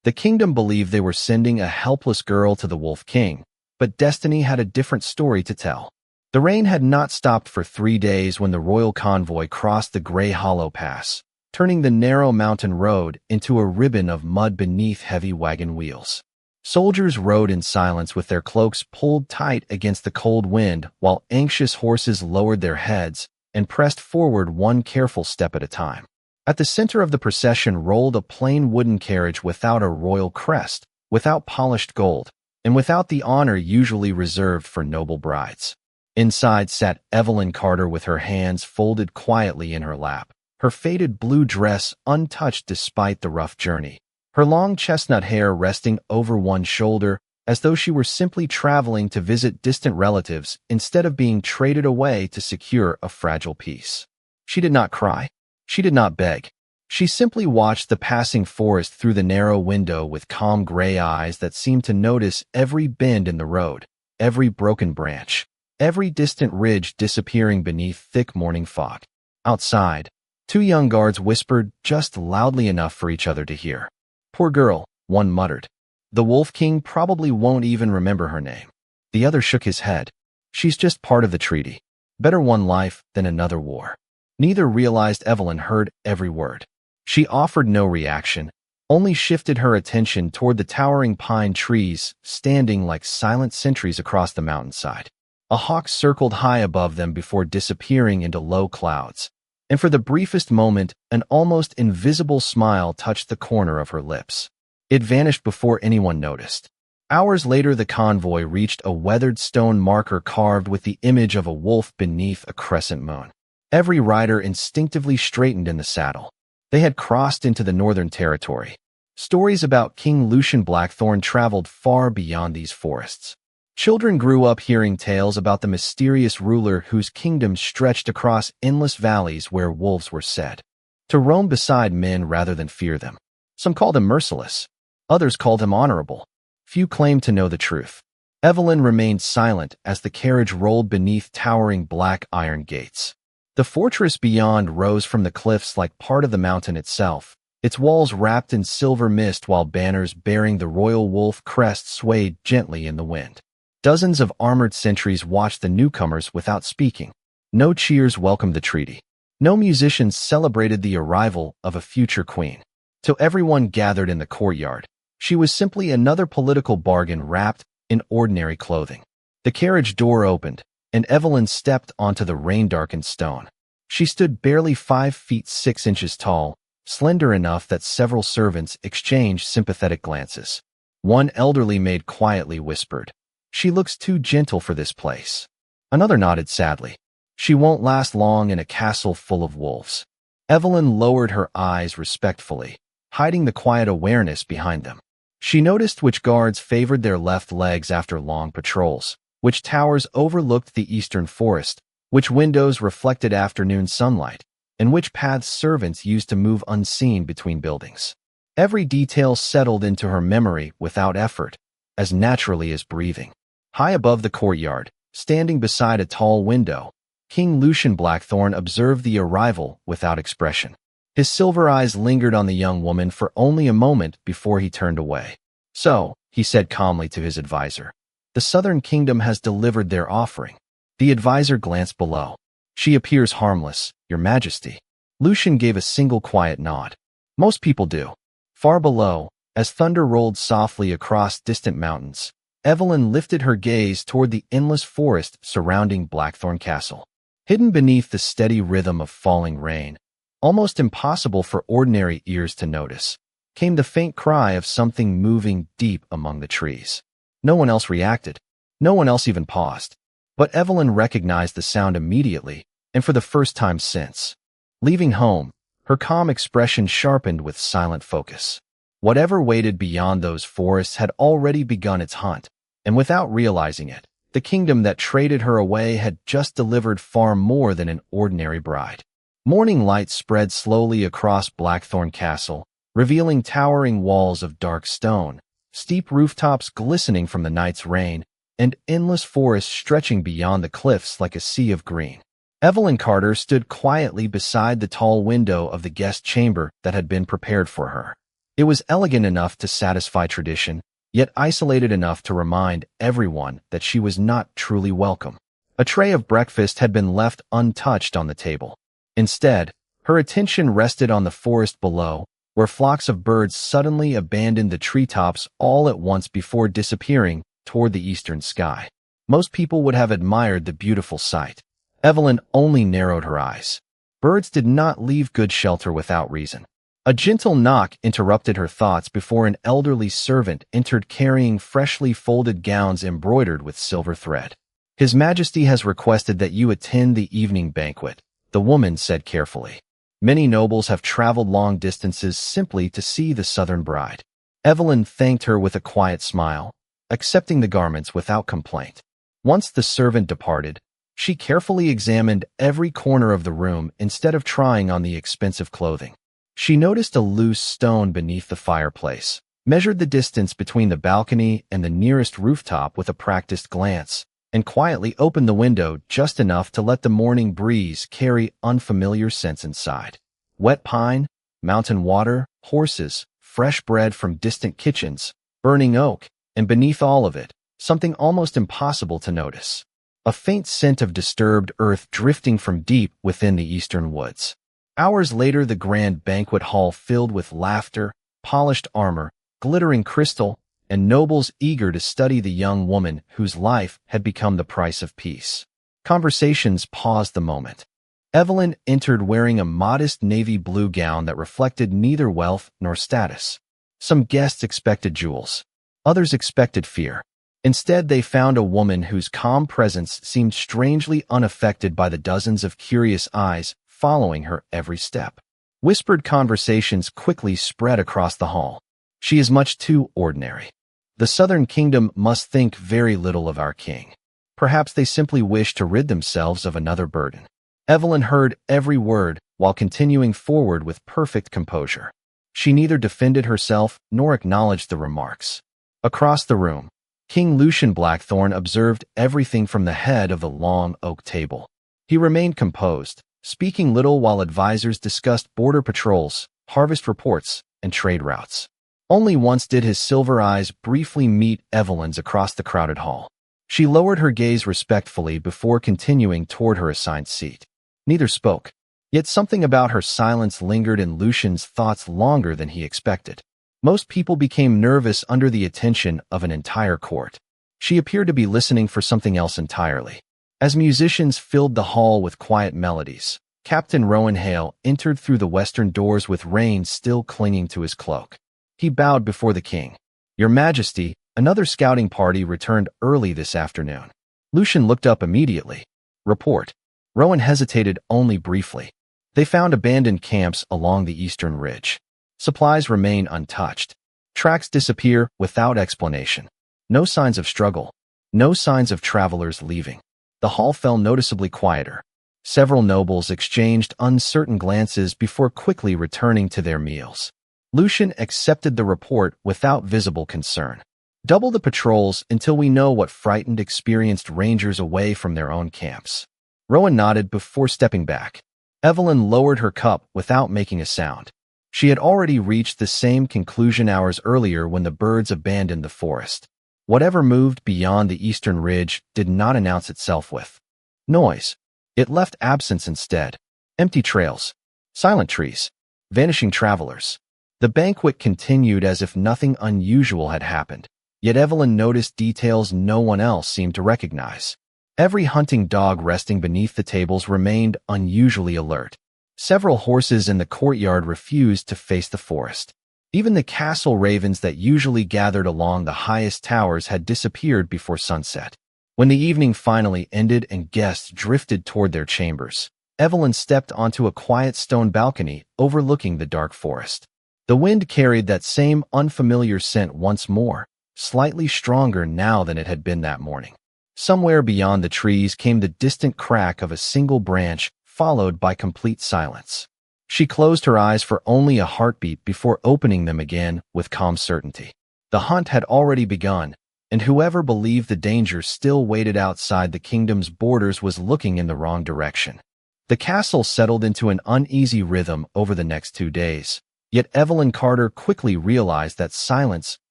The kingdom believed they were sending a helpless girl to the Wolf King, but destiny had a different story to tell. The rain had not stopped for 3 days when the royal convoy crossed the Grey Hollow Pass, turning the narrow mountain road into a ribbon of mud beneath heavy wagon wheels. Soldiers rode in silence with their cloaks pulled tight against the cold wind, while anxious horses lowered their heads and pressed forward one careful step at a time. At the center of the procession rolled a plain wooden carriage without a royal crest, without polished gold, and without the honor usually reserved for noble brides. Inside sat Evelyn Carter with her hands folded quietly in her lap, her faded blue dress untouched despite the rough journey, her long chestnut hair resting over one shoulder as though she were simply traveling to visit distant relatives instead of being traded away to secure a fragile peace. She did not cry. She did not beg. She simply watched the passing forest through the narrow window with calm gray eyes that seemed to notice every bend in the road, every broken branch, every distant ridge disappearing beneath thick morning fog. Outside, 2 young guards whispered just loudly enough for each other to hear. "Poor girl," one muttered. "The Wolf King probably won't even remember her name." The other shook his head. "She's just part of the treaty. Better one life than another war." Neither realized Evelyn heard every word. She offered no reaction, only shifted her attention toward the towering pine trees standing like silent sentries across the mountainside. A hawk circled high above them before disappearing into low clouds, and for the briefest moment, an almost invisible smile touched the corner of her lips. It vanished before anyone noticed. Hours later, the convoy reached a weathered stone marker carved with the image of a wolf beneath a crescent moon. Every rider instinctively straightened in the saddle. They had crossed into the Northern Territory. Stories about King Lucian Blackthornne traveled far beyond these forests. Children grew up hearing tales about the mysterious ruler whose kingdom stretched across endless valleys where wolves were said to roam beside men rather than fear them. Some called him merciless. Others called him honorable. Few claimed to know the truth. Evelyn remained silent as the carriage rolled beneath towering black iron gates. The fortress beyond rose from the cliffs like part of the mountain itself, its walls wrapped in silver mist while banners bearing the royal wolf crest swayed gently in the wind. Dozens of armored sentries watched the newcomers without speaking. No cheers welcomed the treaty. No musicians celebrated the arrival of a future queen. Till everyone gathered in the courtyard, she was simply another political bargain wrapped in ordinary clothing. The carriage door opened, and Evelyn stepped onto the rain-darkened stone. She stood barely 5 feet 6 inches tall, slender enough that several servants exchanged sympathetic glances. One elderly maid quietly whispered, "She looks too gentle for this place." Another nodded sadly. "She won't last long in a castle full of wolves." Evelyn lowered her eyes respectfully, hiding the quiet awareness behind them. She noticed which guards favored their left legs after long patrols, which towers overlooked the eastern forest, which windows reflected afternoon sunlight, and which paths servants used to move unseen between buildings. Every detail settled into her memory without effort, as naturally as breathing. High above the courtyard, standing beside a tall window, King Lucian Blackthornne observed the arrival without expression. His silver eyes lingered on the young woman for only a moment before he turned away. "So," he said calmly to his advisor, "the Southern Kingdom has delivered their offering." The advisor glanced below. "She appears harmless, Your Majesty." Lucian gave a single quiet nod. "Most people do." Far below, as thunder rolled softly across distant mountains, Evelyn lifted her gaze toward the endless forest surrounding Blackthornne Castle. Hidden beneath the steady rhythm of falling rain, almost impossible for ordinary ears to notice, came the faint cry of something moving deep among the trees. No one else reacted. No one else even paused. But Evelyn recognized the sound immediately, and for the first time since. Leaving home, her calm expression sharpened with silent focus. Whatever waited beyond those forests had already begun its hunt, and without realizing it, the kingdom that traded her away had just delivered far more than an ordinary bride. Morning light spread slowly across Blackthornne Castle, revealing towering walls of dark stone, steep rooftops glistening from the night's rain, and endless forests stretching beyond the cliffs like a sea of green. Evelyn Carter stood quietly beside the tall window of the guest chamber that had been prepared for her. It was elegant enough to satisfy tradition, yet isolated enough to remind everyone that she was not truly welcome. A tray of breakfast had been left untouched on the table. Instead, her attention rested on the forest below, where flocks of birds suddenly abandoned the treetops all at once before disappearing toward the eastern sky. Most people would have admired the beautiful sight. Evelyn only narrowed her eyes. Birds did not leave good shelter without reason. A gentle knock interrupted her thoughts before an elderly servant entered carrying freshly folded gowns embroidered with silver thread. "His Majesty has requested that you attend the evening banquet," the woman said carefully. "Many nobles have traveled long distances simply to see the southern bride." Evelyn thanked her with a quiet smile, accepting the garments without complaint. Once the servant departed, she carefully examined every corner of the room instead of trying on the expensive clothing. She noticed a loose stone beneath the fireplace, measured the distance between the balcony and the nearest rooftop with a practiced glance, and quietly opened the window just enough to let the morning breeze carry unfamiliar scents inside. Wet pine, mountain water, horses, fresh bread from distant kitchens, burning oak, and beneath all of it, something almost impossible to notice. A faint scent of disturbed earth drifting from deep within the eastern woods. Hours later, the grand banquet hall filled with laughter, polished armor, glittering crystal, and nobles eager to study the young woman whose life had become the price of peace. Conversations paused the moment. Evelyn entered wearing a modest navy blue gown that reflected neither wealth nor status. Some guests expected jewels. Others expected fear. Instead, they found a woman whose calm presence seemed strangely unaffected by the dozens of curious eyes following her every step. Whispered conversations quickly spread across the hall. "She is much too ordinary. The southern kingdom must think very little of our king. Perhaps they simply wish to rid themselves of another burden." Evelyn heard every word while continuing forward with perfect composure. She neither defended herself nor acknowledged the remarks. Across the room, King Lucian Blackthornne observed everything from the head of the long oak table. He remained composed, speaking little while advisors discussed border patrols, harvest reports, and trade routes. Only once did his silver eyes briefly meet Evelyn's across the crowded hall. She lowered her gaze respectfully before continuing toward her assigned seat. Neither spoke, yet something about her silence lingered in Lucian's thoughts longer than he expected. Most people became nervous under the attention of an entire court. She appeared to be listening for something else entirely. As musicians filled the hall with quiet melodies, Captain Rowan Hale entered through the western doors with reins still clinging to his cloak. He bowed before the king. "Your Majesty, another scouting party returned early this afternoon." Lucian looked up immediately. "Report." Rowan hesitated only briefly. "They found abandoned camps along the eastern ridge. Supplies remain untouched. Tracks disappear without explanation. No signs of struggle. No signs of travelers leaving." The hall fell noticeably quieter. Several nobles exchanged uncertain glances before quickly returning to their meals. Lucian accepted the report without visible concern. "Double the patrols until we know what frightened experienced rangers away from their own camps." Rowan nodded before stepping back. Evelyn lowered her cup without making a sound. She had already reached the same conclusion hours earlier when the birds abandoned the forest. Whatever moved beyond the eastern ridge did not announce itself with noise. It left absence instead. Empty trails, silent trees, vanishing travelers. The banquet continued as if nothing unusual had happened, yet Evelyn noticed details no one else seemed to recognize. Every hunting dog resting beneath the tables remained unusually alert. Several horses in the courtyard refused to face the forest. Even the castle ravens that usually gathered along the highest towers had disappeared before sunset. When the evening finally ended and guests drifted toward their chambers, Evelyn stepped onto a quiet stone balcony overlooking the dark forest. The wind carried that same unfamiliar scent once more, slightly stronger now than it had been that morning. Somewhere beyond the trees came the distant crack of a single branch, followed by complete silence. She closed her eyes for only a heartbeat before opening them again with calm certainty. The hunt had already begun, and whoever believed the danger still waited outside the kingdom's borders was looking in the wrong direction. The castle settled into an uneasy rhythm over the next 2 days. Yet Evelyn Carter quickly realized that silence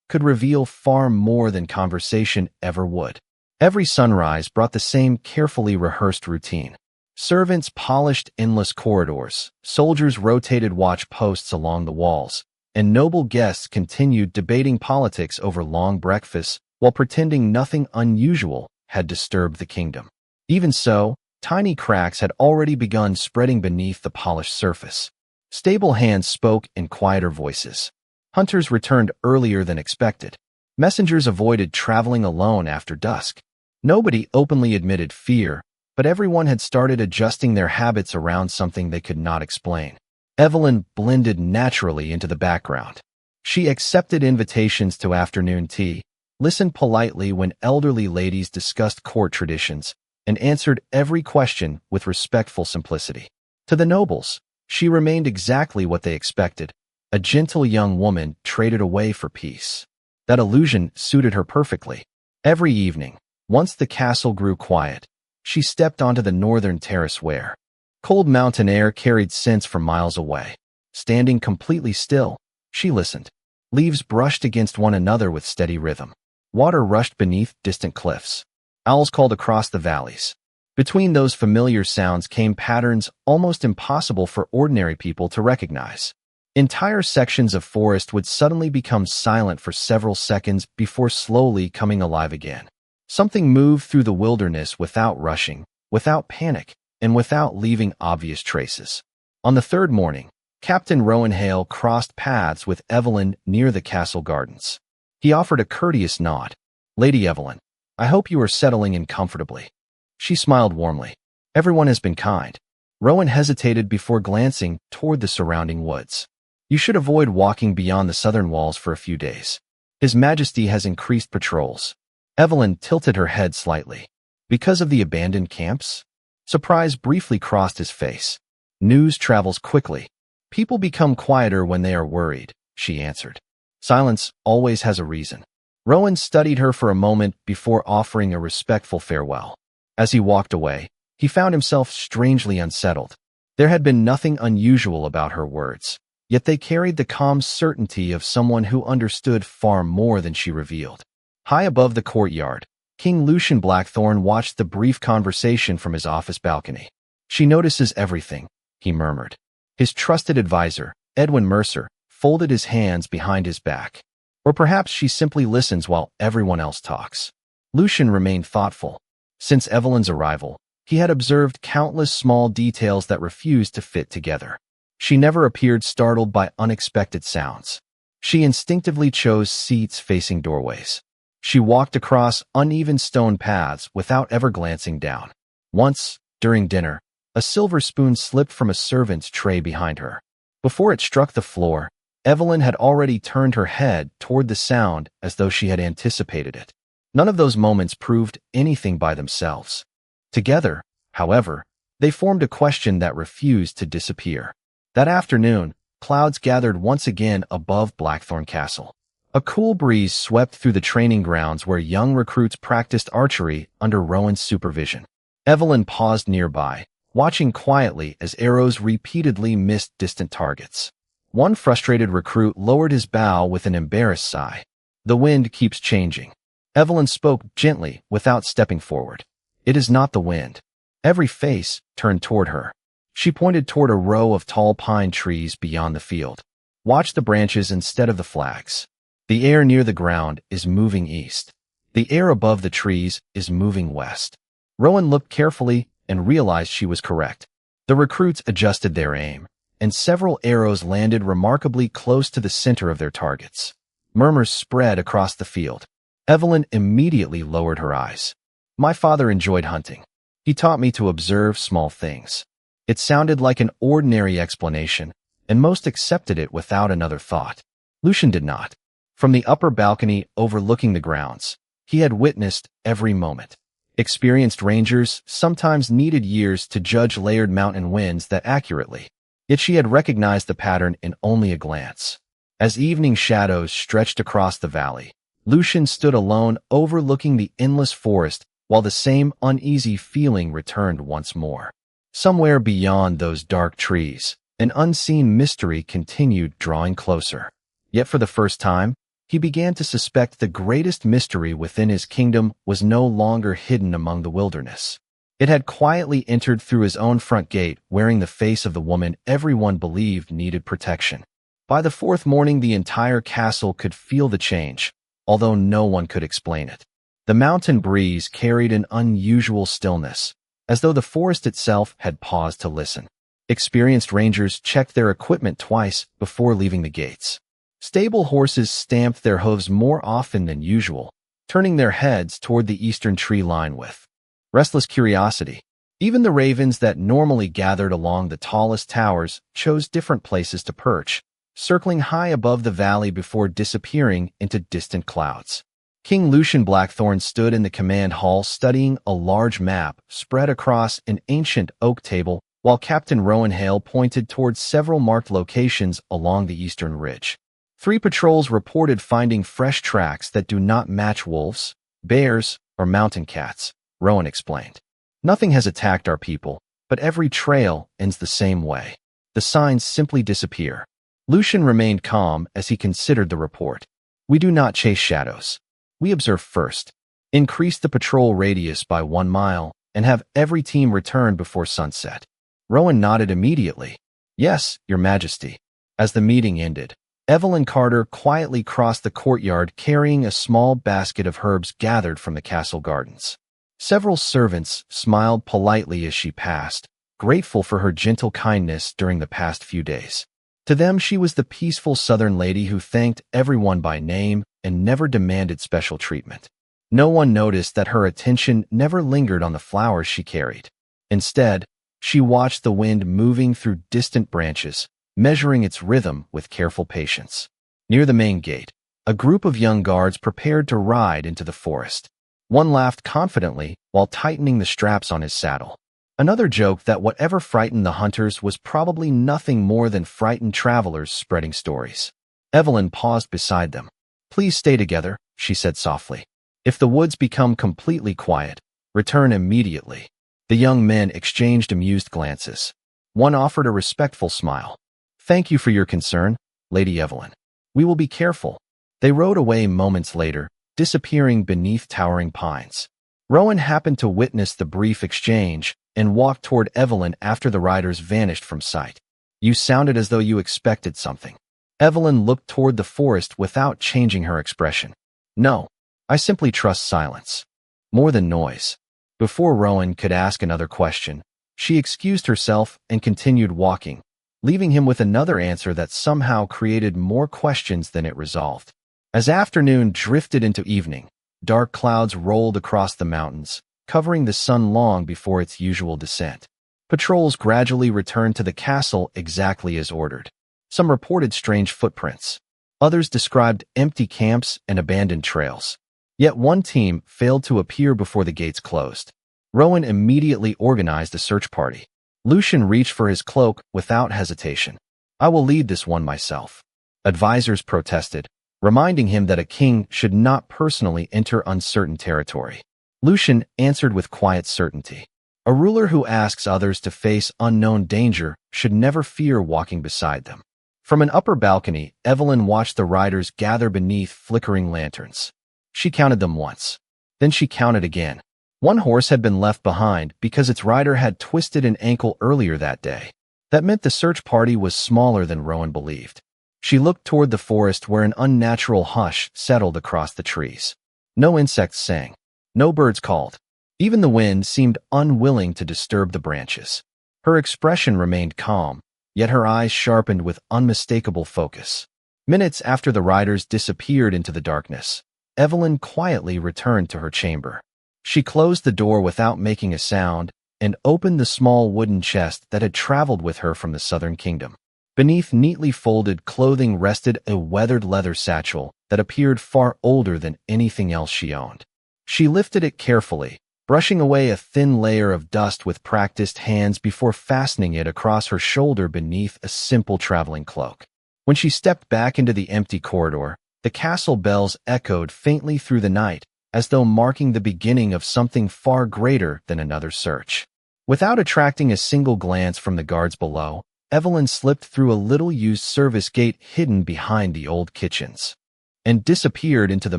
could reveal far more than conversation ever would. Every sunrise brought the same carefully rehearsed routine. Servants polished endless corridors, soldiers rotated watch posts along the walls, and noble guests continued debating politics over long breakfasts while pretending nothing unusual had disturbed the kingdom. Even so, tiny cracks had already begun spreading beneath the polished surface. Stable hands spoke in quieter voices. Hunters returned earlier than expected. Messengers avoided traveling alone after dusk. Nobody openly admitted fear, but everyone had started adjusting their habits around something they could not explain. Evelyn blended naturally into the background. She accepted invitations to afternoon tea, listened politely when elderly ladies discussed court traditions, and answered every question with respectful simplicity. To the nobles, she remained exactly what they expected, a gentle young woman traded away for peace. That illusion suited her perfectly. Every evening, once the castle grew quiet, she stepped onto the northern terrace where cold mountain air carried scents from miles away. Standing completely still, she listened. Leaves brushed against one another with steady rhythm. Water rushed beneath distant cliffs. Owls called across the valleys. Between those familiar sounds came patterns almost impossible for ordinary people to recognize. Entire sections of forest would suddenly become silent for several seconds before slowly coming alive again. Something moved through the wilderness without rushing, without panic, and without leaving obvious traces. On the third morning, Captain Rowan Hale crossed paths with Evelyn near the castle gardens. He offered a courteous nod. "Lady Evelyn, I hope you are settling in comfortably." She smiled warmly. "Everyone has been kind." Rowan hesitated before glancing toward the surrounding woods. "You should avoid walking beyond the southern walls for a few days. His Majesty has increased patrols." Evelyn tilted her head slightly. "Because of the abandoned camps?" Surprise briefly crossed his face. "News travels quickly. People become quieter when they are worried," she answered. "Silence always has a reason." Rowan studied her for a moment before offering a respectful farewell. As he walked away, he found himself strangely unsettled. There had been nothing unusual about her words, yet they carried the calm certainty of someone who understood far more than she revealed. High above the courtyard, King Lucian Blackthornne watched the brief conversation from his office balcony. "She notices everything," he murmured. His trusted advisor, Edwin Mercer, folded his hands behind his back. Or perhaps she simply listens while everyone else talks. Lucian remained thoughtful. Since Evelyn's arrival, he had observed countless small details that refused to fit together. She never appeared startled by unexpected sounds. She instinctively chose seats facing doorways. She walked across uneven stone paths without ever glancing down. Once, during dinner, a silver spoon slipped from a servant's tray behind her. Before it struck the floor, Evelyn had already turned her head toward the sound as though she had anticipated it. None of those moments proved anything by themselves. Together, however, they formed a question that refused to disappear. That afternoon, clouds gathered once again above Blackthornne Castle. A cool breeze swept through the training grounds where young recruits practiced archery under Rowan's supervision. Evelyn paused nearby, watching quietly as arrows repeatedly missed distant targets. One frustrated recruit lowered his bow with an embarrassed sigh. "The wind keeps changing." Evelyn spoke gently without stepping forward. "It is not the wind." Every face turned toward her. She pointed toward a row of tall pine trees beyond the field. "Watch the branches instead of the flags. The air near the ground is moving east. The air above the trees is moving west." Rowan looked carefully and realized she was correct. The recruits adjusted their aim, and several arrows landed remarkably close to the center of their targets. Murmurs spread across the field. Evelyn immediately lowered her eyes. "My father enjoyed hunting. He taught me to observe small things." It sounded like an ordinary explanation, and most accepted it without another thought. Lucian did not. From the upper balcony overlooking the grounds, he had witnessed every moment. Experienced rangers sometimes needed years to judge layered mountain winds that accurately. Yet she had recognized the pattern in only a glance. As evening shadows stretched across the valley, Lucian stood alone overlooking the endless forest while the same uneasy feeling returned once more. Somewhere beyond those dark trees, An unseen mystery continued drawing closer. Yet for the first time, he began to suspect the greatest mystery within his kingdom was no longer hidden among the wilderness. It had quietly entered through his own front gate, wearing the face of the woman everyone believed needed protection. By the fourth morning, the entire castle could feel the change, although no one could explain it. The mountain breeze carried an unusual stillness, as though the forest itself had paused to listen. Experienced rangers checked their equipment twice before leaving the gates. Stable horses stamped their hooves more often than usual, turning their heads toward the eastern tree line with restless curiosity. Even the ravens that normally gathered along the tallest towers chose different places to perch, circling high above the valley before disappearing into distant clouds. King Lucian Blackthornne stood in the command hall studying a large map spread across an ancient oak table, while Captain Rowan Hale pointed towards several marked locations along the eastern ridge. 3 patrols reported finding fresh tracks that do not match wolves, bears, or mountain cats, Rowan explained. Nothing has attacked our people, but every trail ends the same way. The signs simply disappear. Lucian remained calm as he considered the report. We do not chase shadows. We observe first. Increase the patrol radius by 1 mile and have every team return before sunset. Rowan nodded immediately. Yes, Your Majesty. As the meeting ended, Evelyn Carter quietly crossed the courtyard carrying a small basket of herbs gathered from the castle gardens. Several servants smiled politely as she passed, grateful for her gentle kindness during the past few days. To them, she was the peaceful southern lady who thanked everyone by name and never demanded special treatment. No one noticed that her attention never lingered on the flowers she carried. Instead, she watched the wind moving through distant branches, measuring its rhythm with careful patience. Near the main gate, a group of young guards prepared to ride into the forest. One laughed confidently while tightening the straps on his saddle. Another joked that whatever frightened the hunters was probably nothing more than frightened travelers spreading stories. Evelyn paused beside them. Please stay together, she said softly. If the woods become completely quiet, return immediately. The young men exchanged amused glances. One offered a respectful smile. Thank you for your concern, Lady Evelyn. We will be careful. They rode away moments later, disappearing beneath towering pines. Rowan happened to witness the brief exchange and walked toward Evelyn after the riders vanished from sight. You sounded as though you expected something. Evelyn looked toward the forest without changing her expression. No, I simply trust silence. More than noise. Before Rowan could ask another question, she excused herself and continued walking, leaving him with another answer that somehow created more questions than it resolved. As afternoon drifted into evening, dark clouds rolled across the mountains, covering the sun long before its usual descent. Patrols gradually returned to the castle exactly as ordered. Some reported strange footprints. Others described empty camps and abandoned trails. Yet one team failed to appear before the gates closed. Rowan immediately organized a search party. Lucian reached for his cloak without hesitation. I will lead this one myself. Advisors protested, reminding him that a king should not personally enter uncertain territory. Lucian answered with quiet certainty. A ruler who asks others to face unknown danger should never fear walking beside them. From an upper balcony, Evelyn watched the riders gather beneath flickering lanterns. She counted them once. Then she counted again. One horse had been left behind because its rider had twisted an ankle earlier that day. That meant the search party was smaller than Rowan believed. She looked toward the forest where an unnatural hush settled across the trees. No insects sang. No birds called. Even the wind seemed unwilling to disturb the branches. Her expression remained calm, yet her eyes sharpened with unmistakable focus. Minutes after the riders disappeared into the darkness, Evelyn quietly returned to her chamber. She closed the door without making a sound and opened the small wooden chest that had traveled with her from the southern kingdom. Beneath neatly folded clothing rested a weathered leather satchel that appeared far older than anything else she owned. She lifted it carefully, brushing away a thin layer of dust with practiced hands before fastening it across her shoulder beneath a simple traveling cloak. When she stepped back into the empty corridor, the castle bells echoed faintly through the night, as though marking the beginning of something far greater than another search. Without attracting a single glance from the guards below, Evelyn slipped through a little-used service gate hidden behind the old kitchens and disappeared into the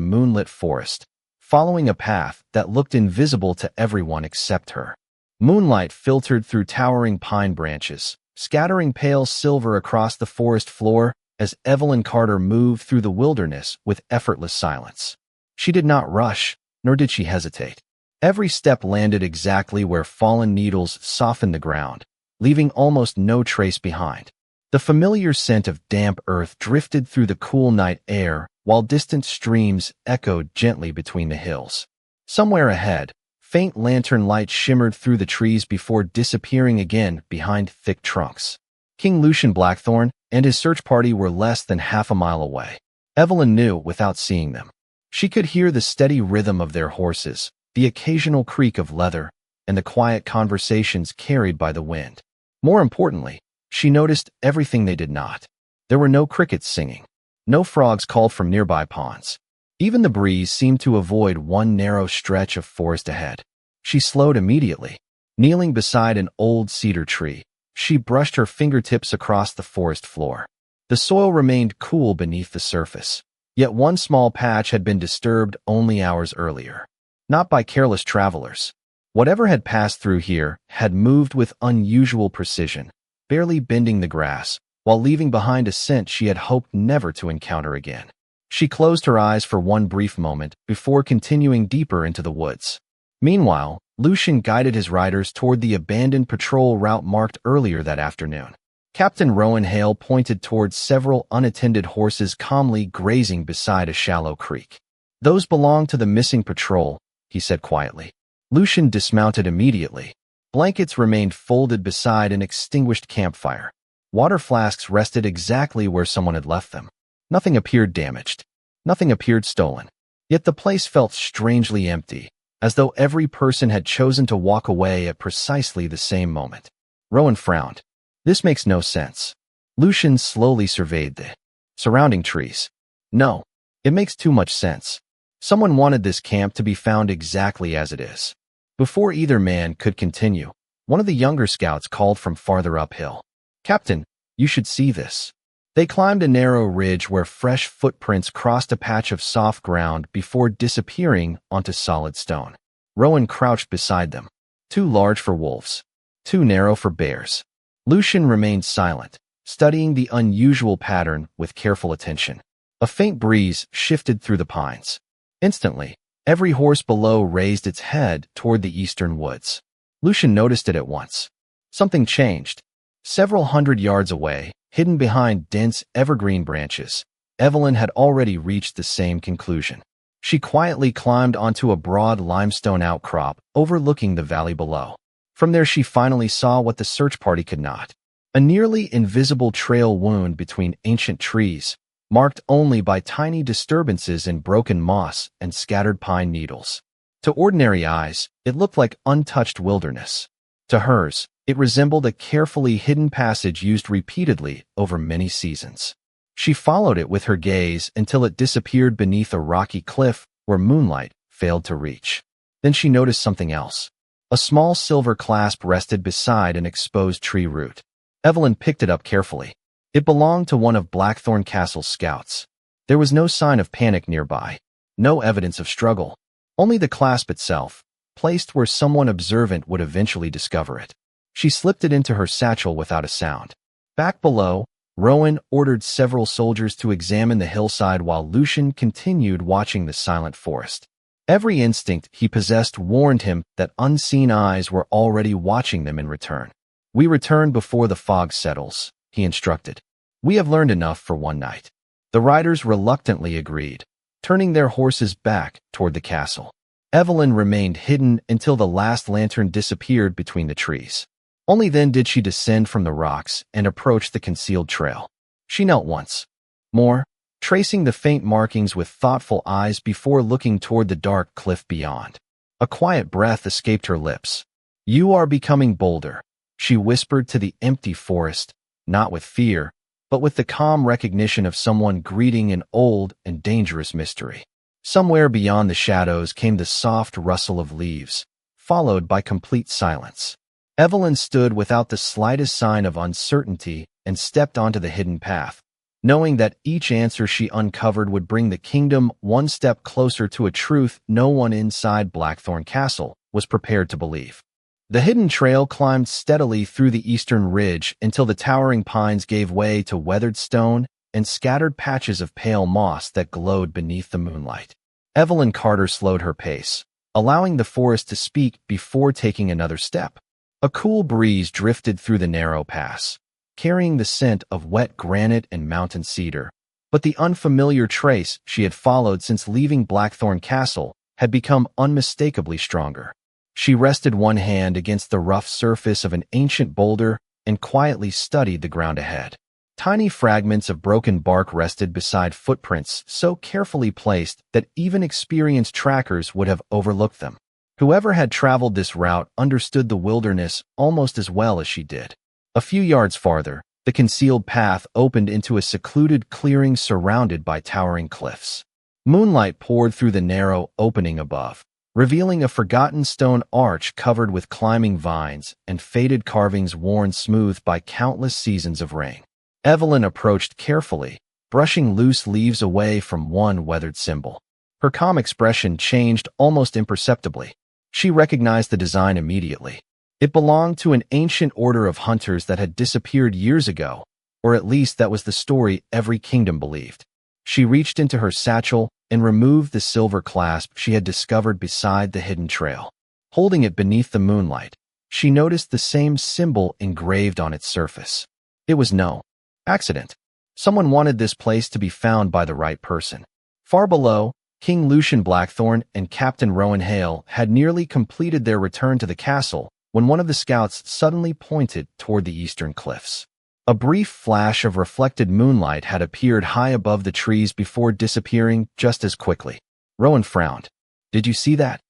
moonlit forest, following a path that looked invisible to everyone except her. Moonlight filtered through towering pine branches, scattering pale silver across the forest floor as Evelyn Carter moved through the wilderness with effortless silence. She did not rush, nor did she hesitate. Every step landed exactly where fallen needles softened the ground, leaving almost no trace behind. The familiar scent of damp earth drifted through the cool night air, while distant streams echoed gently between the hills. Somewhere ahead, faint lantern light shimmered through the trees before disappearing again behind thick trunks. King Lucian Blackthornne and his search party were less than half a mile away. Evelyn knew without seeing them. She could hear the steady rhythm of their horses, the occasional creak of leather, and the quiet conversations carried by the wind. More importantly, she noticed everything they did not. There were no crickets singing. No frogs called from nearby ponds. Even the breeze seemed to avoid one narrow stretch of forest ahead. She slowed immediately. Kneeling beside an old cedar tree, she brushed her fingertips across the forest floor. The soil remained cool beneath the surface, yet one small patch had been disturbed only hours earlier. Not by careless travelers. Whatever had passed through here had moved with unusual precision, barely bending the grass, while leaving behind a scent she had hoped never to encounter again. She closed her eyes for one brief moment before continuing deeper into the woods. Meanwhile, Lucian guided his riders toward the abandoned patrol route marked earlier that afternoon. Captain Rowan Hale pointed towards several unattended horses calmly grazing beside a shallow creek. "Those belong to the missing patrol," he said quietly. Lucian dismounted immediately. Blankets remained folded beside an extinguished campfire. Water flasks rested exactly where someone had left them. Nothing appeared damaged. Nothing appeared stolen. Yet the place felt strangely empty, as though every person had chosen to walk away at precisely the same moment. Rowan frowned. "This makes no sense." Lucian slowly surveyed the surrounding trees. "No, it makes too much sense. Someone wanted this camp to be found exactly as it is." Before either man could continue, one of the younger scouts called from farther uphill. "Captain, you should see this." They climbed a narrow ridge where fresh footprints crossed a patch of soft ground before disappearing onto solid stone. Rowan crouched beside them. Too large for wolves. Too narrow for bears. Lucian remained silent, studying the unusual pattern with careful attention. A faint breeze shifted through the pines. Instantly, every horse below raised its head toward the eastern woods. Lucian noticed it at once. Something changed. Several hundred yards away, hidden behind dense evergreen branches, Evelyn had already reached the same conclusion. She quietly climbed onto a broad limestone outcrop overlooking the valley below. From there she finally saw what the search party could not. A nearly invisible trail wound between ancient trees, marked only by tiny disturbances in broken moss and scattered pine needles. To ordinary eyes, it looked like untouched wilderness. To hers, it resembled a carefully hidden passage used repeatedly over many seasons. She followed it with her gaze until it disappeared beneath a rocky cliff where moonlight failed to reach. Then she noticed something else. A small silver clasp rested beside an exposed tree root. Evelyn picked it up carefully. It belonged to one of Blackthornne Castle's scouts. There was no sign of panic nearby, no evidence of struggle, only the clasp itself, placed where someone observant would eventually discover it. She slipped it into her satchel without a sound. Back below, Rowan ordered several soldiers to examine the hillside while Lucian continued watching the silent forest. Every instinct he possessed warned him that unseen eyes were already watching them in return. "We return before the fog settles," he instructed. "We have learned enough for one night." The riders reluctantly agreed, turning their horses back toward the castle. Evelyn remained hidden until the last lantern disappeared between the trees. Only then did she descend from the rocks and approach the concealed trail. She knelt once more, tracing the faint markings with thoughtful eyes before looking toward the dark cliff beyond. A quiet breath escaped her lips. "You are becoming bolder," she whispered to the empty forest, not with fear, but with the calm recognition of someone greeting an old and dangerous mystery. Somewhere beyond the shadows came the soft rustle of leaves, followed by complete silence. Evelyn stood without the slightest sign of uncertainty and stepped onto the hidden path, knowing that each answer she uncovered would bring the kingdom one step closer to a truth no one inside Blackthornne Castle was prepared to believe. The hidden trail climbed steadily through the eastern ridge until the towering pines gave way to weathered stone and scattered patches of pale moss that glowed beneath the moonlight. Evelyn Carter slowed her pace, allowing the forest to speak before taking another step. A cool breeze drifted through the narrow pass, carrying the scent of wet granite and mountain cedar, but the unfamiliar trace she had followed since leaving Blackthornne Castle had become unmistakably stronger. She rested one hand against the rough surface of an ancient boulder and quietly studied the ground ahead. Tiny fragments of broken bark rested beside footprints so carefully placed that even experienced trackers would have overlooked them. Whoever had traveled this route understood the wilderness almost as well as she did. A few yards farther, the concealed path opened into a secluded clearing surrounded by towering cliffs. Moonlight poured through the narrow opening above, revealing a forgotten stone arch covered with climbing vines and faded carvings worn smooth by countless seasons of rain. Evelyn approached carefully, brushing loose leaves away from one weathered symbol. Her calm expression changed almost imperceptibly. She recognized the design immediately. It belonged to an ancient order of hunters that had disappeared years ago, or at least that was the story every kingdom believed. She reached into her satchel and removed the silver clasp she had discovered beside the hidden trail. Holding it beneath the moonlight, she noticed the same symbol engraved on its surface. It was no accident. Someone wanted this place to be found by the right person. Far below, King Lucian Blackthornne and Captain Rowan Hale had nearly completed their return to the castle when one of the scouts suddenly pointed toward the eastern cliffs. A brief flash of reflected moonlight had appeared high above the trees before disappearing just as quickly. Rowan frowned. "Did you see that?"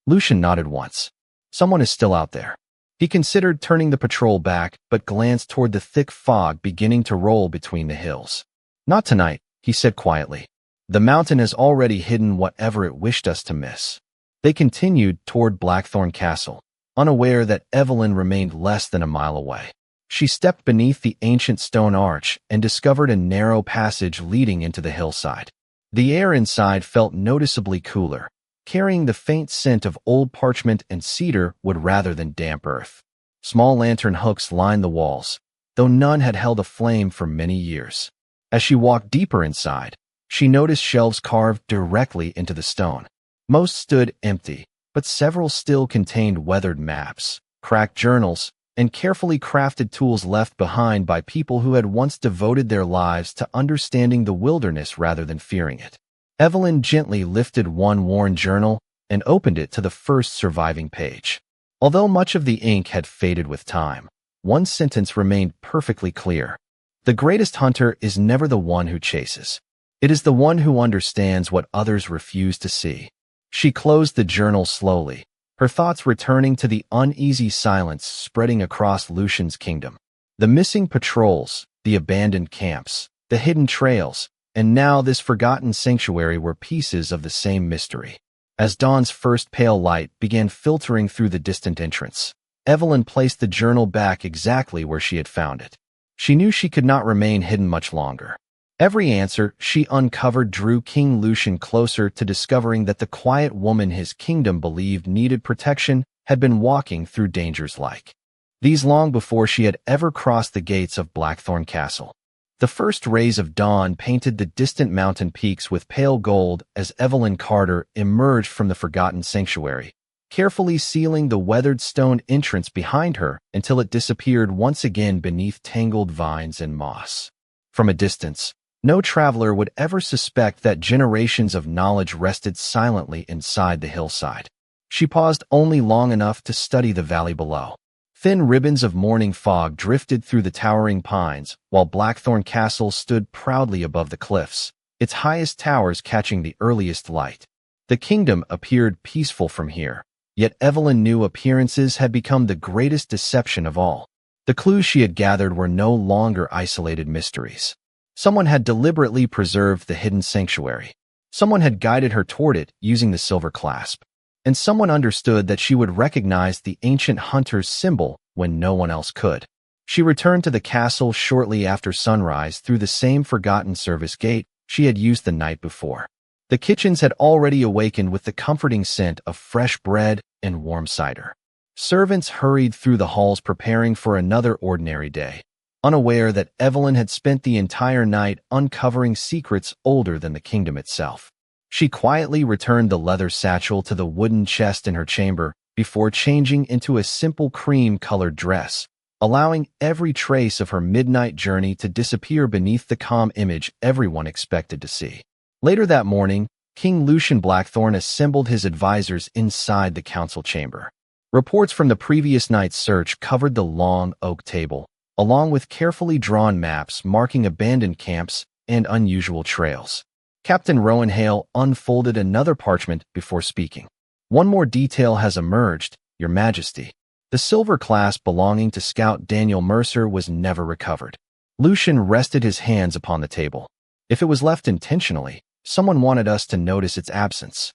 Lucian nodded once. "Someone is still out there." He considered turning the patrol back, but glanced toward the thick fog beginning to roll between the hills. "Not tonight," he said quietly. "The mountain has already hidden whatever it wished us to miss." They continued toward Blackthornne Castle, unaware that Evelyn remained less than a mile away. She stepped beneath the ancient stone arch and discovered a narrow passage leading into the hillside. The air inside felt noticeably cooler, carrying the faint scent of old parchment and cedar wood rather than damp earth. Small lantern hooks lined the walls, though none had held a flame for many years. As she walked deeper inside, she noticed shelves carved directly into the stone. Most stood empty, but several still contained weathered maps, cracked journals, and carefully crafted tools left behind by people who had once devoted their lives to understanding the wilderness rather than fearing it. Evelyn gently lifted one worn journal and opened it to the first surviving page. Although much of the ink had faded with time, one sentence remained perfectly clear. "The greatest hunter is never the one who chases. It is the one who understands what others refuse to see." She closed the journal slowly, her thoughts returning to the uneasy silence spreading across Lucian's kingdom. The missing patrols, the abandoned camps, the hidden trails, and now this forgotten sanctuary were pieces of the same mystery. As dawn's first pale light began filtering through the distant entrance, Evelyn placed the journal back exactly where she had found it. She knew she could not remain hidden much longer. Every answer she uncovered drew King Lucian closer to discovering that the quiet woman his kingdom believed needed protection had been walking through dangers like these long before she had ever crossed the gates of Blackthornne Castle. The first rays of dawn painted the distant mountain peaks with pale gold as Evelyn Carter emerged from the forgotten sanctuary, carefully sealing the weathered stone entrance behind her until it disappeared once again beneath tangled vines and moss. From a distance, no traveler would ever suspect that generations of knowledge rested silently inside the hillside. She paused only long enough to study the valley below. Thin ribbons of morning fog drifted through the towering pines, while Blackthornne Castle stood proudly above the cliffs, its highest towers catching the earliest light. The kingdom appeared peaceful from here, yet Evelyn knew appearances had become the greatest deception of all. The clues she had gathered were no longer isolated mysteries. Someone had deliberately preserved the hidden sanctuary. Someone had guided her toward it using the silver clasp. and someone understood that she would recognize the ancient hunter's symbol when no one else could. She returned to the castle shortly after sunrise through the same forgotten service gate she had used the night before. The kitchens had already awakened with the comforting scent of fresh bread and warm cider. Servants hurried through the halls preparing for another ordinary day, unaware that Evelyn had spent the entire night uncovering secrets older than the kingdom itself. She quietly returned the leather satchel to the wooden chest in her chamber before changing into a simple cream-colored dress, allowing every trace of her midnight journey to disappear beneath the calm image everyone expected to see. Later that morning, King Lucian Blackthornne assembled his advisors inside the council chamber. Reports from the previous night's search covered the long oak table, along with carefully drawn maps marking abandoned camps and unusual trails. Captain Rowan Hale unfolded another parchment before speaking. "One more detail has emerged, Your Majesty. The silver clasp belonging to Scout Daniel Mercer was never recovered." Lucian rested his hands upon the table. "If it was left intentionally, someone wanted us to notice its absence."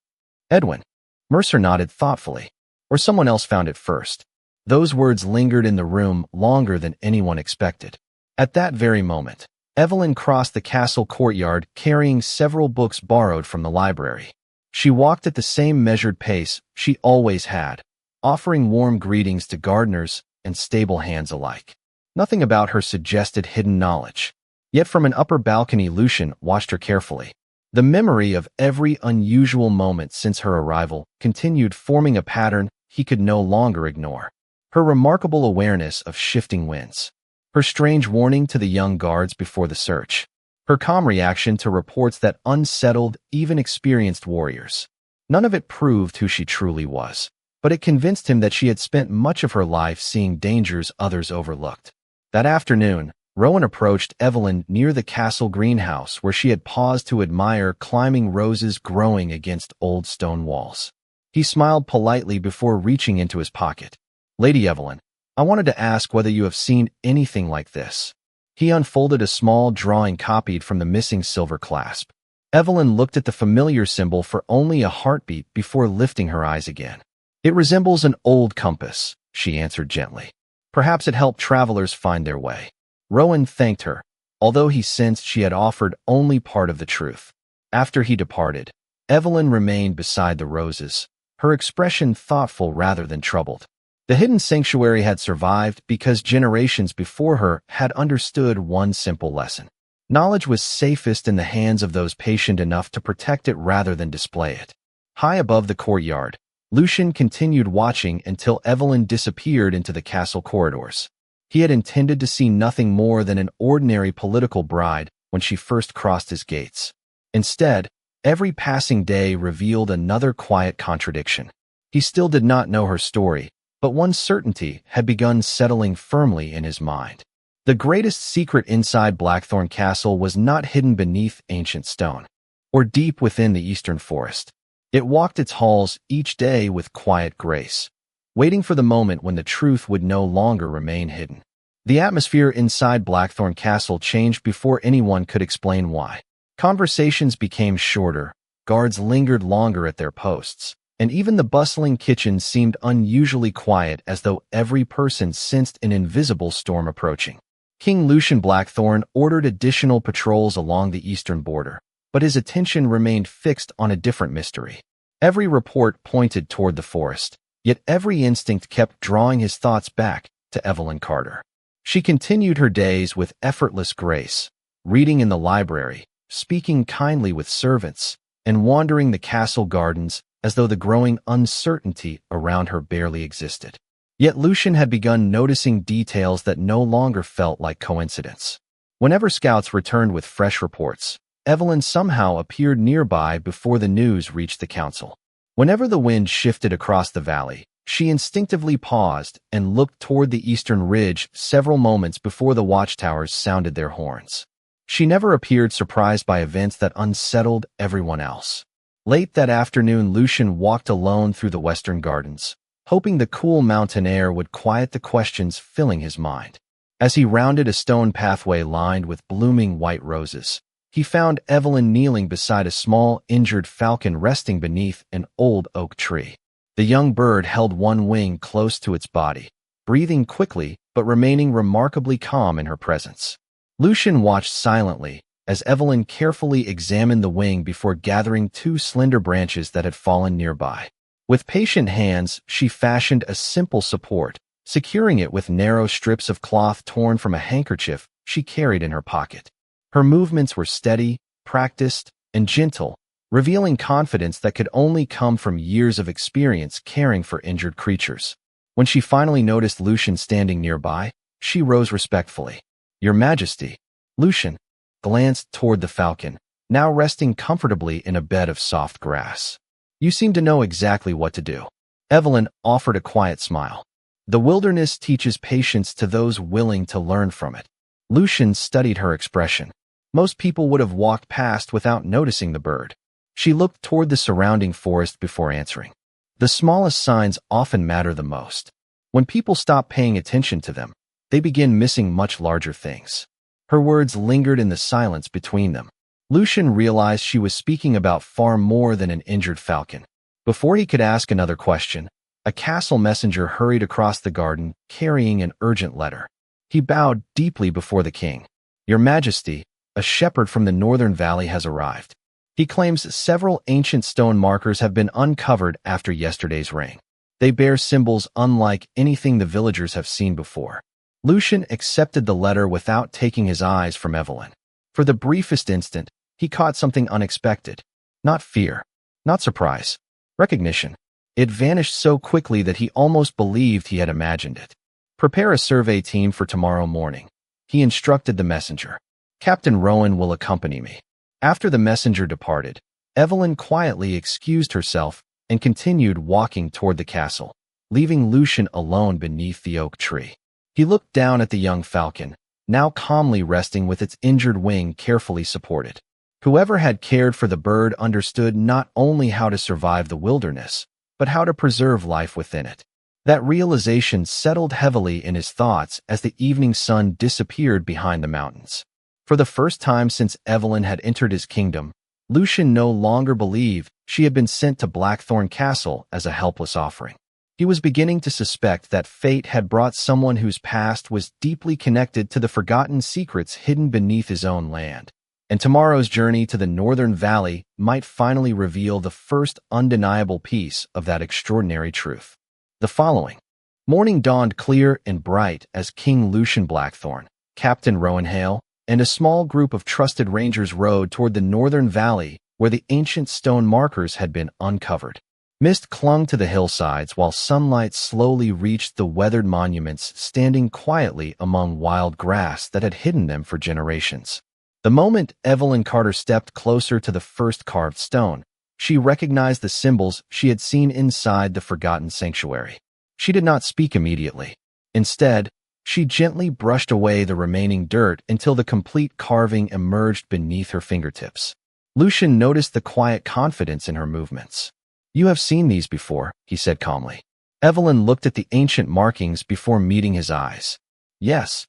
"Edwin." Mercer nodded thoughtfully. "Or someone else found it first." Those words lingered in the room longer than anyone expected. At that very moment, Evelyn crossed the castle courtyard carrying several books borrowed from the library. She walked at the same measured pace she always had, offering warm greetings to gardeners and stable hands alike. Nothing about her suggested hidden knowledge. Yet from an upper balcony, Lucian watched her carefully. The memory of every unusual moment since her arrival continued forming a pattern he could no longer ignore. Her remarkable awareness of shifting winds, her strange warning to the young guards before the search, her calm reaction to reports that unsettled even experienced warriors. None of it proved who she truly was, but it convinced him that she had spent much of her life seeing dangers others overlooked. That afternoon, Rowan approached Evelyn near the castle greenhouse where she had paused to admire climbing roses growing against old stone walls. He smiled politely before reaching into his pocket. "Lady Evelyn, I wanted to ask whether you have seen anything like this." He unfolded a small drawing copied from the missing silver clasp. Evelyn looked at the familiar symbol for only a heartbeat before lifting her eyes again. "It resembles an old compass," she answered gently. "Perhaps it helped travelers find their way." Rowan thanked her, although he sensed she had offered only part of the truth. After he departed, Evelyn remained beside the roses, her expression thoughtful rather than troubled. The hidden sanctuary had survived because generations before her had understood one simple lesson. Knowledge was safest in the hands of those patient enough to protect it rather than display it. High above the courtyard, Lucian continued watching until Evelyn disappeared into the castle corridors. He had intended to see nothing more than an ordinary political bride when she first crossed his gates. Instead, every passing day revealed another quiet contradiction. He still did not know her story, but one certainty had begun settling firmly in his mind. The greatest secret inside Blackthornne Castle was not hidden beneath ancient stone, or deep within the eastern forest. It walked its halls each day with quiet grace, waiting for the moment when the truth would no longer remain hidden. The atmosphere inside Blackthornne Castle changed before anyone could explain why. Conversations became shorter, guards lingered longer at their posts, and even the bustling kitchen seemed unusually quiet as though every person sensed an invisible storm approaching. King Lucian Blackthornne ordered additional patrols along the eastern border, but his attention remained fixed on a different mystery. Every report pointed toward the forest, yet every instinct kept drawing his thoughts back to Evelyn Carter. She continued her days with effortless grace, reading in the library, speaking kindly with servants, and wandering the castle gardens as though the growing uncertainty around her barely existed. Yet Lucian had begun noticing details that no longer felt like coincidence. Whenever scouts returned with fresh reports, Evelyn somehow appeared nearby before the news reached the council. Whenever the wind shifted across the valley, she instinctively paused and looked toward the eastern ridge several moments before the watchtowers sounded their horns. She never appeared surprised by events that unsettled everyone else. Late that afternoon, Lucian walked alone through the western gardens, hoping the cool mountain air would quiet the questions filling his mind. As he rounded a stone pathway lined with blooming white roses, he found Evelyn kneeling beside a small, injured falcon resting beneath an old oak tree. The young bird held one wing close to its body, breathing quickly but remaining remarkably calm in her presence. Lucian watched silently as Evelyn carefully examined the wing before gathering two slender branches that had fallen nearby. With patient hands, she fashioned a simple support, securing it with narrow strips of cloth torn from a handkerchief she carried in her pocket. Her movements were steady, practiced, and gentle, revealing confidence that could only come from years of experience caring for injured creatures. When she finally noticed Lucian standing nearby, she rose respectfully. "Your Majesty." Lucian glanced toward the falcon, now resting comfortably in a bed of soft grass. "You seem to know exactly what to do." Evelyn offered a quiet smile. "The wilderness teaches patience to those willing to learn from it." Lucian studied her expression. Most people would have walked past without noticing the bird. She looked toward the surrounding forest before answering. The smallest signs often matter the most. When people stop paying attention to them, they begin missing much larger things. Her words lingered in the silence between them. Lucian realized she was speaking about far more than an injured falcon. Before he could ask another question, a castle messenger hurried across the garden, carrying an urgent letter. He bowed deeply before the king. "Your Majesty, a shepherd from the northern valley has arrived. He claims several ancient stone markers have been uncovered after yesterday's rain. They bear symbols unlike anything the villagers have seen before." Lucian accepted the letter without taking his eyes from Evelyn. For the briefest instant, he caught something unexpected. Not fear, not surprise, recognition. It vanished so quickly that he almost believed he had imagined it. "Prepare a survey team for tomorrow morning," he instructed the messenger. "Captain Rowan will accompany me." After the messenger departed, Evelyn quietly excused herself and continued walking toward the castle, leaving Lucian alone beneath the oak tree. He looked down at the young falcon, now calmly resting with its injured wing carefully supported. Whoever had cared for the bird understood not only how to survive the wilderness, but how to preserve life within it. That realization settled heavily in his thoughts as the evening sun disappeared behind the mountains. For the first time since Evelyn had entered his kingdom, Lucian no longer believed she had been sent to Blackthornne Castle as a helpless offering. He was beginning to suspect that fate had brought someone whose past was deeply connected to the forgotten secrets hidden beneath his own land. And tomorrow's journey to the northern valley might finally reveal the first undeniable piece of that extraordinary truth. The following morning dawned clear and bright as King Lucian Blackthornne, Captain Rowan Hale, and a small group of trusted rangers rode toward the northern valley where the ancient stone markers had been uncovered. Mist clung to the hillsides while sunlight slowly reached the weathered monuments standing quietly among wild grass that had hidden them for generations. The moment Evelyn Carter stepped closer to the first carved stone, she recognized the symbols she had seen inside the forgotten sanctuary. She did not speak immediately. Instead, she gently brushed away the remaining dirt until the complete carving emerged beneath her fingertips. Lucian noticed the quiet confidence in her movements. "You have seen these before," he said calmly. Evelyn looked at the ancient markings before meeting his eyes. "Yes."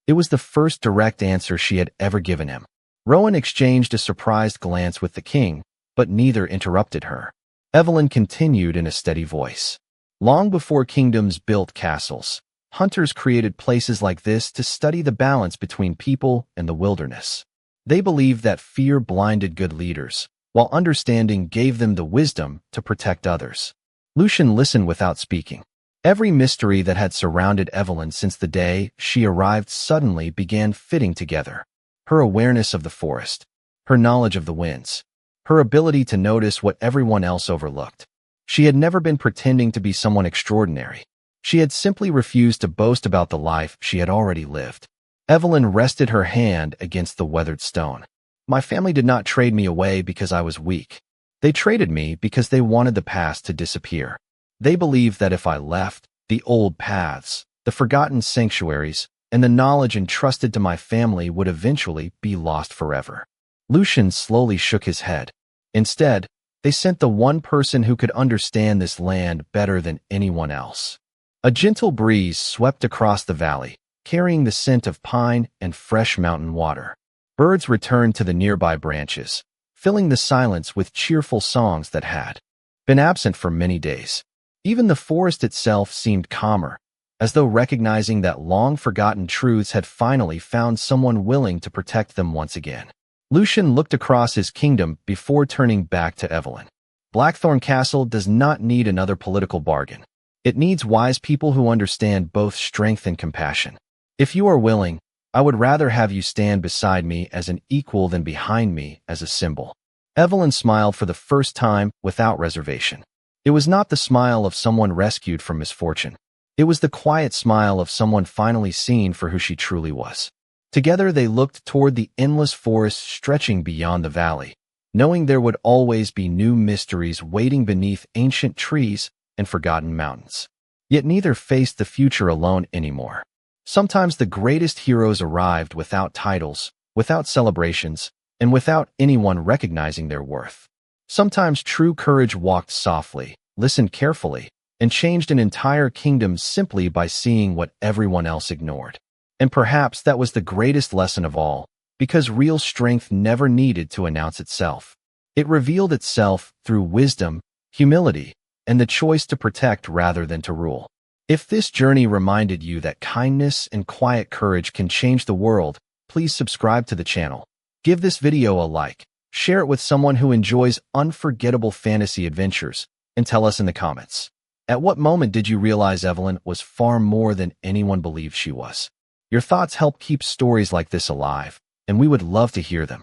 It was the first direct answer she had ever given him. Rowan exchanged a surprised glance with the king, but neither interrupted her. Evelyn continued in a steady voice. "Long before kingdoms built castles, hunters created places like this to study the balance between people and the wilderness. They believed that fear blinded good leaders, while understanding gave them the wisdom to protect others." Lucian listened without speaking. Every mystery that had surrounded Evelyn since the day she arrived suddenly began fitting together. Her awareness of the forest, her knowledge of the winds, her ability to notice what everyone else overlooked. She had never been pretending to be someone extraordinary. She had simply refused to boast about the life she had already lived. Evelyn rested her hand against the weathered stone. "My family did not trade me away because I was weak. They traded me because they wanted the past to disappear. They believed that if I left, the old paths, the forgotten sanctuaries, and the knowledge entrusted to my family would eventually be lost forever." Lucian slowly shook his head. "Instead, they sent the one person who could understand this land better than anyone else." A gentle breeze swept across the valley, carrying the scent of pine and fresh mountain water. Birds returned to the nearby branches, filling the silence with cheerful songs that had been absent for many days. Even the forest itself seemed calmer, as though recognizing that long-forgotten truths had finally found someone willing to protect them once again. Lucian looked across his kingdom before turning back to Evelyn. Blackthornne Castle does not need another political bargain. It needs wise people who understand both strength and compassion. If you are willing, I would rather have you stand beside me as an equal than behind me as a symbol. Evelyn smiled for the first time without reservation. It was not the smile of someone rescued from misfortune. It was the quiet smile of someone finally seen for who she truly was. Together they looked toward the endless forest stretching beyond the valley, knowing there would always be new mysteries waiting beneath ancient trees and forgotten mountains. Yet neither faced the future alone anymore. Sometimes the greatest heroes arrived without titles, without celebrations, and without anyone recognizing their worth. Sometimes true courage walked softly, listened carefully, and changed an entire kingdom simply by seeing what everyone else ignored. And perhaps that was the greatest lesson of all, because real strength never needed to announce itself. It revealed itself through wisdom, humility, and the choice to protect rather than to rule. If this journey reminded you that kindness and quiet courage can change the world, please subscribe to the channel. Give this video a like, share it with someone who enjoys unforgettable fantasy adventures, and tell us in the comments. At what moment did you realize Evelyn was far more than anyone believed she was? Your thoughts help keep stories like this alive, and we would love to hear them.